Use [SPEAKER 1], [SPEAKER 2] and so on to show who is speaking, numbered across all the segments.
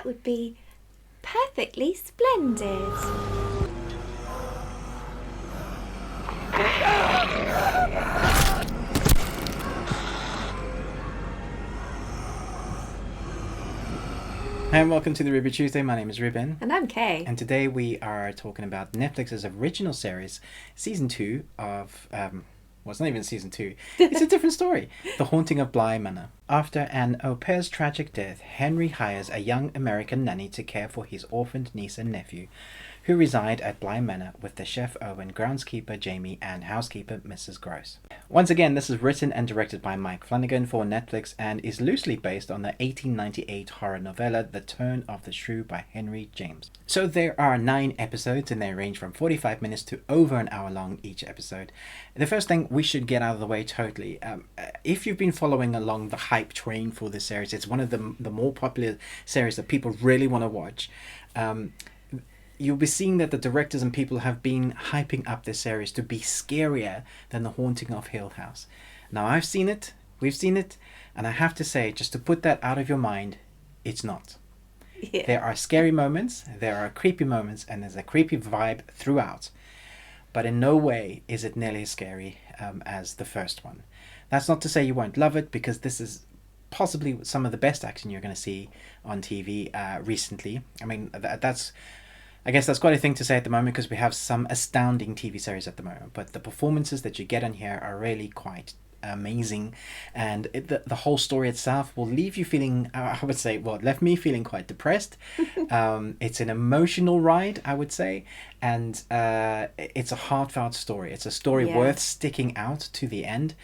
[SPEAKER 1] would be perfectly splendid.
[SPEAKER 2] Hi and welcome to the Ruby Tuesday. My name is Ruben.
[SPEAKER 1] And I'm Kay.
[SPEAKER 2] And today we are talking about Netflix's original series, Season 2 of... well, it's not even Season 2. It's a different story. The Haunting of Bly Manor. After an au pair's tragic death, Henry hires a young American nanny to care for his orphaned niece and nephew, who reside at Bly Manor with the chef Owen, groundskeeper Jamie, and housekeeper Mrs. Gross. Once again, this is written and directed by Mike Flanagan for Netflix and is loosely based on the 1898 horror novella The Turn of the Shrew by Henry James. So there are 9 episodes and they range from 45 minutes to over an hour long each episode. The first thing we should get out of the way totally, if you've been following along the hype train for this series, it's one of the more popular series that people really want to watch. You'll be seeing that the directors and people have been hyping up this series to be scarier than The Haunting of Hill House. Now, I've seen it, we've seen it, and I have to say, just to put that out of your mind, it's not.
[SPEAKER 1] Yeah.
[SPEAKER 2] There are scary moments, there are creepy moments, and there's a creepy vibe throughout. But in no way is it nearly as scary as the first one. That's not to say you won't love it, because this is possibly some of the best action you're going to see on TV recently. I mean, I guess that's quite a thing to say at the moment because we have some astounding TV series at the moment. But the performances that you get on here are really quite amazing. And the whole story itself will leave you feeling, I would say, well, it left me feeling quite depressed. It's an emotional ride, I would say. And it's a heartfelt story. It's a story worth sticking out to the end.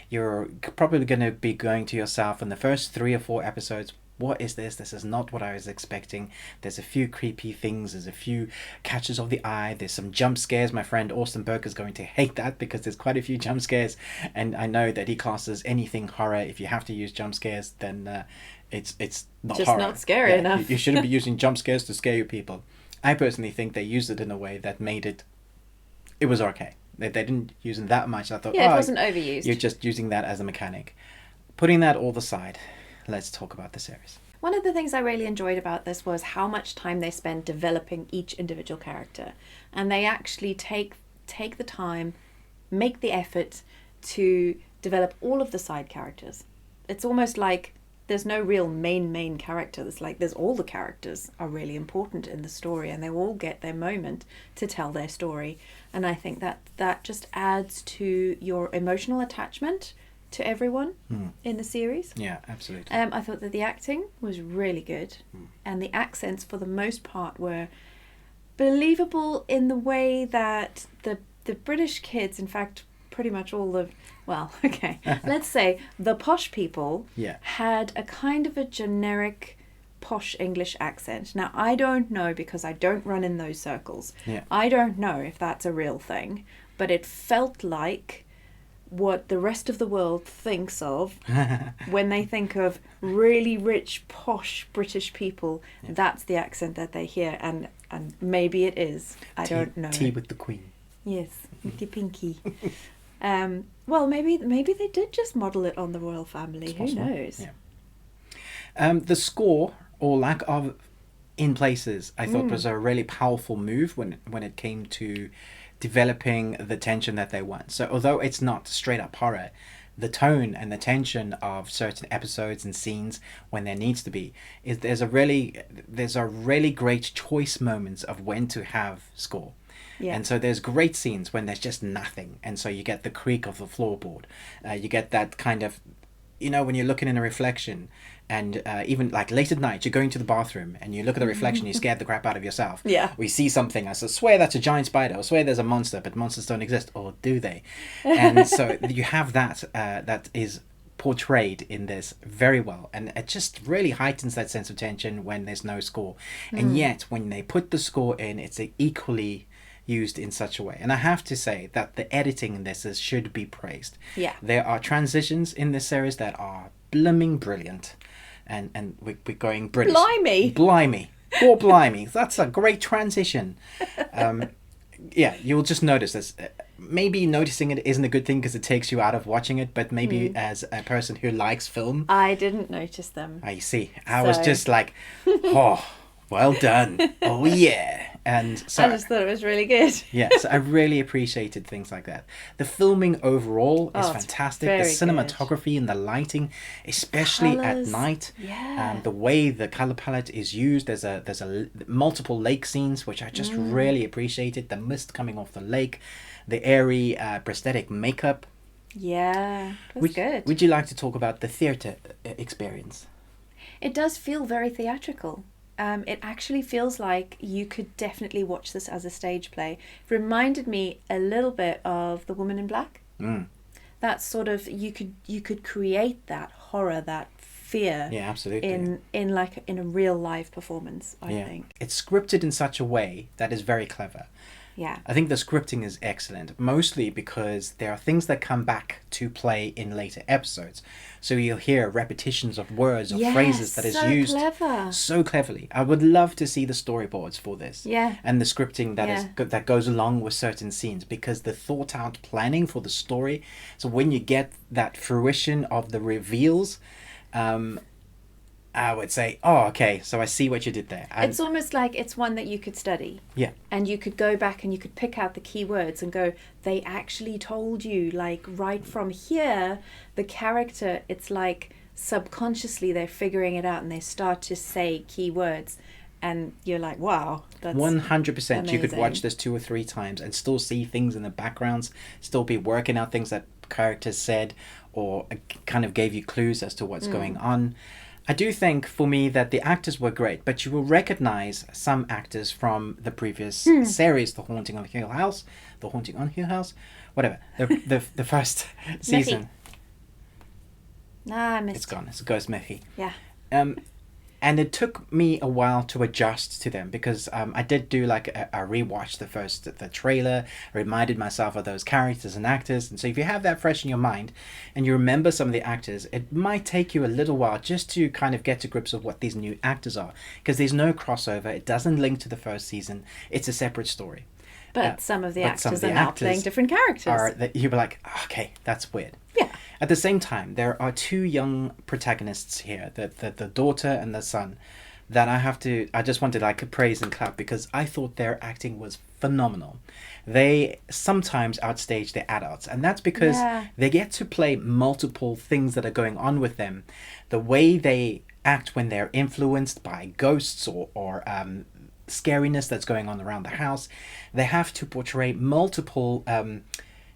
[SPEAKER 2] You're probably going to be going to yourself in the first 3 or 4 episodes, what is this? This is not what I was expecting. There's a few creepy things. There's a few catches of the eye. There's some jump scares. My friend Austin Burke is going to hate that because there's quite a few jump scares. And I know that he classes anything horror. If you have to use jump scares, then it's not
[SPEAKER 1] just
[SPEAKER 2] horror.
[SPEAKER 1] Not scary enough.
[SPEAKER 2] You shouldn't be using jump scares to scare your people. I personally think they used it in a way that made it was okay. They didn't use it that much. I thought,
[SPEAKER 1] it wasn't overused.
[SPEAKER 2] You're just using that as a mechanic. Putting that all aside, let's talk about the series.
[SPEAKER 1] One of the things I really enjoyed about this was how much time they spend developing each individual character. And they actually take the time, make the effort to develop all of the side characters. It's almost like there's no real main character. It's like there's all the characters are really important in the story and they all get their moment to tell their story. And I think that just adds to your emotional attachment to everyone in the series.
[SPEAKER 2] Yeah, absolutely.
[SPEAKER 1] I thought that the acting was really good and the accents for the most part were believable in the way that the British kids, in fact pretty much all the, well, okay, let's say the posh people had a kind of a generic posh English accent. Now, I don't know because I don't run in those circles.
[SPEAKER 2] Yeah.
[SPEAKER 1] I don't know if that's a real thing, but it felt like what the rest of the world thinks of when they think of really rich, posh British people. Yeah. That's the accent that they hear, and maybe it is. I don't know.
[SPEAKER 2] Tea with the Queen.
[SPEAKER 1] Yes, with the pinky. Well, maybe they did just model it on the royal family. Who knows?
[SPEAKER 2] Yeah. The score, or lack of, in places, I thought was a really powerful move when it came to developing the tension that they want. So although it's not straight up horror, the tone and the tension of certain episodes and scenes when there needs to be is there's a really great choice moments of when to have score. Yeah. And so there's great scenes when there's just nothing, and so you get the creak of the floorboard. You get that kind of, when you're looking in a reflection, and even like late at night, you're going to the bathroom and you look at the reflection, you scared the crap out of yourself.
[SPEAKER 1] Yeah.
[SPEAKER 2] We see something, I swear that's a giant spider, I swear there's a monster, but monsters don't exist, or do they? And so you have that is portrayed in this very well, and it just really heightens that sense of tension when there's no score. And yet, when they put the score in, it's equally used in such a way. And I have to say that the editing in this should be praised.
[SPEAKER 1] Yeah.
[SPEAKER 2] There are transitions in this series that are blooming brilliant. And we're going British. Blimey. Poor blimey. That's a great transition. You'll just notice this. Maybe noticing it isn't a good thing because it takes you out of watching it, but maybe as a person who likes film.
[SPEAKER 1] I didn't notice them.
[SPEAKER 2] I see. I was just like, oh, Well done. Oh yeah. And so
[SPEAKER 1] I just thought it was really good.
[SPEAKER 2] yes, I really appreciated things like that. The filming overall is
[SPEAKER 1] Oh, it's
[SPEAKER 2] fantastic. The
[SPEAKER 1] very
[SPEAKER 2] cinematography and the lighting, especially at
[SPEAKER 1] Colours,
[SPEAKER 2] night,
[SPEAKER 1] yeah.
[SPEAKER 2] the way the color palette is used. There's multiple lake scenes which I just really appreciated. The mist coming off the lake, the airy prosthetic makeup.
[SPEAKER 1] Yeah, that's good.
[SPEAKER 2] Would you like to talk about the theater experience?
[SPEAKER 1] It does feel very theatrical. It actually feels like you could definitely watch this as a stage play. It reminded me a little bit of The Woman in Black.
[SPEAKER 2] Mm.
[SPEAKER 1] That sort of you could create that horror, that fear.
[SPEAKER 2] Yeah, absolutely.
[SPEAKER 1] in a real live performance. I think.
[SPEAKER 2] It's scripted in such a way that is very clever.
[SPEAKER 1] Yeah.
[SPEAKER 2] I think the scripting is excellent, mostly because there are things that come back to play in later episodes. So you'll hear repetitions of words or phrases that is
[SPEAKER 1] so
[SPEAKER 2] used
[SPEAKER 1] clever.
[SPEAKER 2] so cleverly. I would love to see the storyboards for this.
[SPEAKER 1] Yeah.
[SPEAKER 2] And the scripting that goes along with certain scenes, because the thought out planning for the story. So when you get that fruition of the reveals, I would say, oh, okay, so I see what you did there.
[SPEAKER 1] It's almost like it's one that you could study.
[SPEAKER 2] Yeah.
[SPEAKER 1] And you could go back and you could pick out the key words and go, they actually told you, like, right from here, the character, it's like subconsciously they're figuring it out and they start to say key words. And you're like, wow, that's
[SPEAKER 2] 100%. You could watch
[SPEAKER 1] amazing.
[SPEAKER 2] this 2 or 3 times and still see things in the backgrounds, still be working out things that characters said or kind of gave you clues as to what's going on. I do think, for me, that the actors were great, but you will recognize some actors from the previous series, The Haunting on Hill House, whatever, the first season.
[SPEAKER 1] I missed
[SPEAKER 2] It's gone. It's Ghost Miffy.
[SPEAKER 1] Yeah.
[SPEAKER 2] And it took me a while to adjust to them, because I did do like a rewatch the trailer, reminded myself of those characters and actors. And so if you have that fresh in your mind and you remember some of the actors, it might take you a little while just to kind of get to grips with what these new actors are, because there's no crossover. It doesn't link to the first season. It's a separate story.
[SPEAKER 1] But some of the actors are now playing different characters.
[SPEAKER 2] That you'll be like, okay, that's weird.
[SPEAKER 1] Yeah.
[SPEAKER 2] At the same time, there are 2 young protagonists here, the daughter and the son, that I just wanted like praise and clap, because I thought their acting was phenomenal. They sometimes outstage their adults, and that's because they get to play multiple things that are going on with them. The way they act when they're influenced by ghosts or scariness that's going on around the house, they have to portray multiple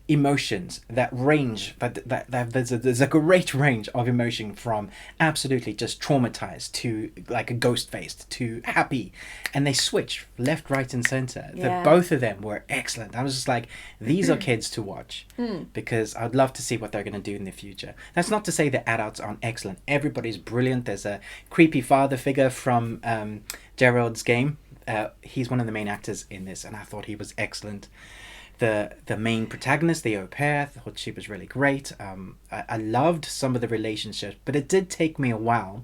[SPEAKER 2] emotions that range, that there's a great range of emotion, from absolutely just traumatized to like a ghost faced to happy, and they switch left, right and center. Both of them were excellent. I was just like, these are kids to watch, because I'd love to see what they're going to do in the future. That's not to say the adults aren't excellent. Everybody's brilliant. There's a creepy father figure from Gerald's Game. He's one of the main actors in this, and I thought he was excellent. The main protagonist, the au pair, I thought she was really great. I loved some of the relationships, but it did take me a while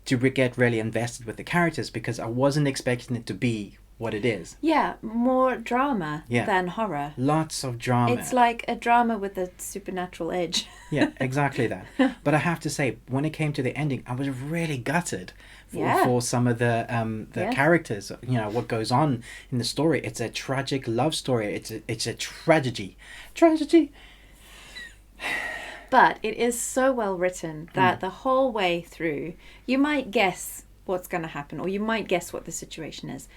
[SPEAKER 2] to get really invested with the characters, because I wasn't expecting it to be what it is.
[SPEAKER 1] Yeah, more drama than horror.
[SPEAKER 2] Lots of drama.
[SPEAKER 1] It's like a drama with a supernatural edge.
[SPEAKER 2] Yeah, exactly that. But I have to say, when it came to the ending, I was really gutted for some of the characters. You know, what goes on in the story. It's a tragic love story. It's a tragedy.
[SPEAKER 1] But it is so well written that the whole way through, you might guess what's going to happen, or you might guess what the situation is,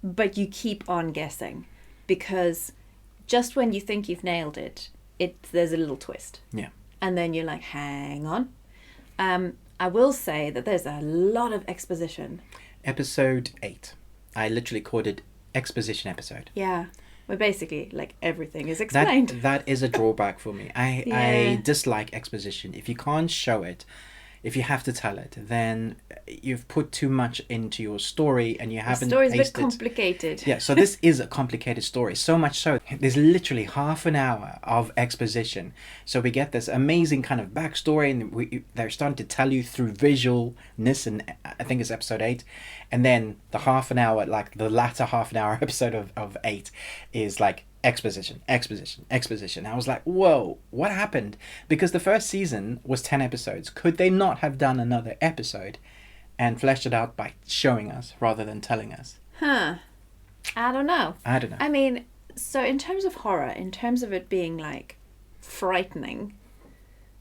[SPEAKER 1] but you keep on guessing, because just when you think you've nailed it, there's a little twist.
[SPEAKER 2] Yeah.
[SPEAKER 1] And then you're like, hang on. I will say that there's a lot of exposition.
[SPEAKER 2] Episode 8. I literally called it exposition episode.
[SPEAKER 1] Yeah. Where basically, like, everything is explained.
[SPEAKER 2] That is a drawback for me. I dislike exposition. If you can't show it, if you have to tell it, then you've put too much into your story and you haven't.
[SPEAKER 1] The story's a bit complicated.
[SPEAKER 2] Yeah, so this is a complicated story. So much so, there's literally half an hour of exposition. So we get this amazing kind of backstory, and they're starting to tell you through visualness, and I think it's episode 8. And then the half an hour, like the latter half an hour episode of 8 is like exposition. I was like, whoa, what happened? Because the first season was 10 episodes. Could they not have done another episode and fleshed it out by showing us rather than telling us.
[SPEAKER 1] Huh. I don't know.
[SPEAKER 2] I don't know.
[SPEAKER 1] I mean, so in terms of horror, in terms of it being like frightening,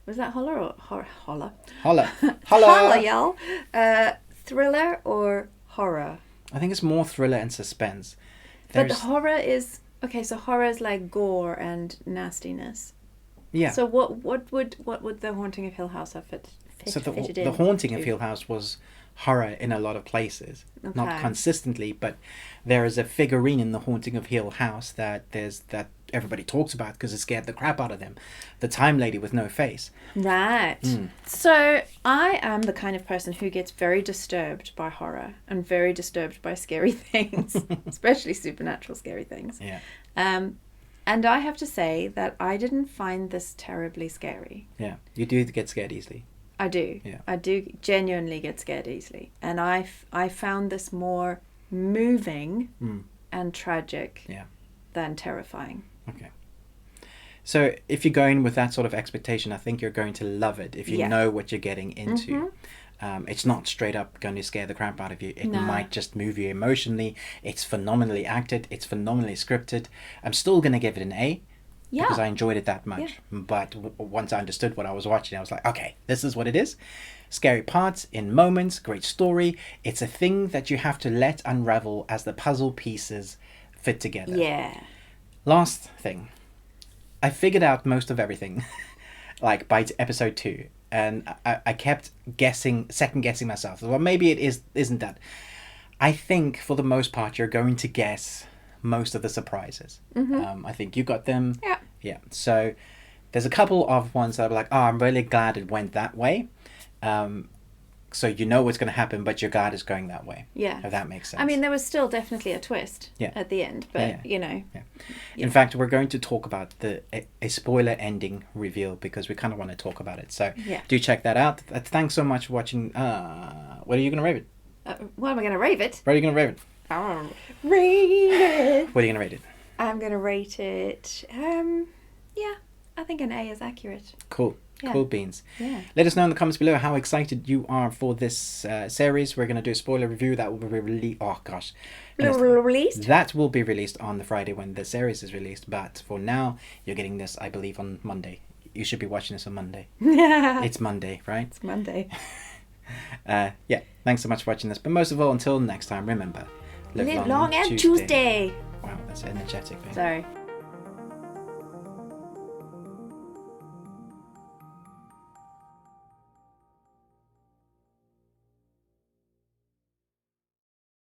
[SPEAKER 1] was that holler or holler?
[SPEAKER 2] Holla.
[SPEAKER 1] Holler, y'all. Thriller or horror?
[SPEAKER 2] I think it's more thriller and suspense.
[SPEAKER 1] But the horror is okay. So horror is like gore and nastiness.
[SPEAKER 2] Yeah.
[SPEAKER 1] So what would the Haunting of Hill House have fitted in?
[SPEAKER 2] The Haunting of Hill House was horror in a lot of places,
[SPEAKER 1] Okay.
[SPEAKER 2] not consistently, but there is a figurine in the Haunting of Hill House that everybody talks about because it scared the crap out of them. The Time Lady with no face.
[SPEAKER 1] Right. So I am the kind of person who gets very disturbed by horror and very disturbed by scary things, especially supernatural scary things.
[SPEAKER 2] Yeah.
[SPEAKER 1] And I have to say that I didn't find this terribly scary.
[SPEAKER 2] Yeah. You do get scared easily.
[SPEAKER 1] I do.
[SPEAKER 2] Yeah.
[SPEAKER 1] I do genuinely get scared easily. And I found this more moving and tragic than terrifying.
[SPEAKER 2] Okay. So if you go in with that sort of expectation, I think you're going to love it if you know what you're getting into. It's not straight up going to scare the crap out of you. It might just move you emotionally. It's phenomenally acted. It's phenomenally scripted. I'm still going to give it an A.
[SPEAKER 1] Yeah.
[SPEAKER 2] Because I enjoyed it that much.
[SPEAKER 1] Yeah.
[SPEAKER 2] But once I understood what I was watching, I was like, okay, this is what it is. Scary parts in moments, great story. It's a thing that you have to let unravel as the puzzle pieces fit together.
[SPEAKER 1] Yeah.
[SPEAKER 2] Last thing. I figured out most of everything, like by episode 2. And I kept second guessing myself. Well, maybe it isn't that. I think for the most part, you're going to guess most of the surprises. I think you got them.
[SPEAKER 1] Yeah.
[SPEAKER 2] Yeah. So there's a couple of ones that are like, oh, I'm really glad it went that way. So you know what's going to happen, but you're glad it's going that way.
[SPEAKER 1] Yeah.
[SPEAKER 2] If that makes sense.
[SPEAKER 1] I mean, there was still definitely a twist at the end, but you know.
[SPEAKER 2] Yeah. In fact, we're going to talk about a spoiler ending reveal because we kind of want to talk about it. So do check that out. Thanks so much for watching. What are you going to rate it?
[SPEAKER 1] What am I going to rate it?
[SPEAKER 2] What are you going to rate it?
[SPEAKER 1] Rate it.
[SPEAKER 2] What are you going to rate it?
[SPEAKER 1] I'm going to rate it. I think an A is accurate.
[SPEAKER 2] Cool.
[SPEAKER 1] Yeah.
[SPEAKER 2] Cool beans.
[SPEAKER 1] Yeah.
[SPEAKER 2] Let us know in the comments below how excited you are for this series. We're going to do a spoiler review that will be released. Oh gosh.
[SPEAKER 1] Released?
[SPEAKER 2] That will be released on the Friday when the series is released. But for now, you're getting this, I believe, on Monday. You should be watching this on Monday. It's Monday, right?
[SPEAKER 1] It's Monday.
[SPEAKER 2] Yeah. Thanks so much for watching this. But most of all, until next time, remember,
[SPEAKER 1] live long and Tuesday.
[SPEAKER 2] Wow, that's energetic. Man.
[SPEAKER 1] Sorry.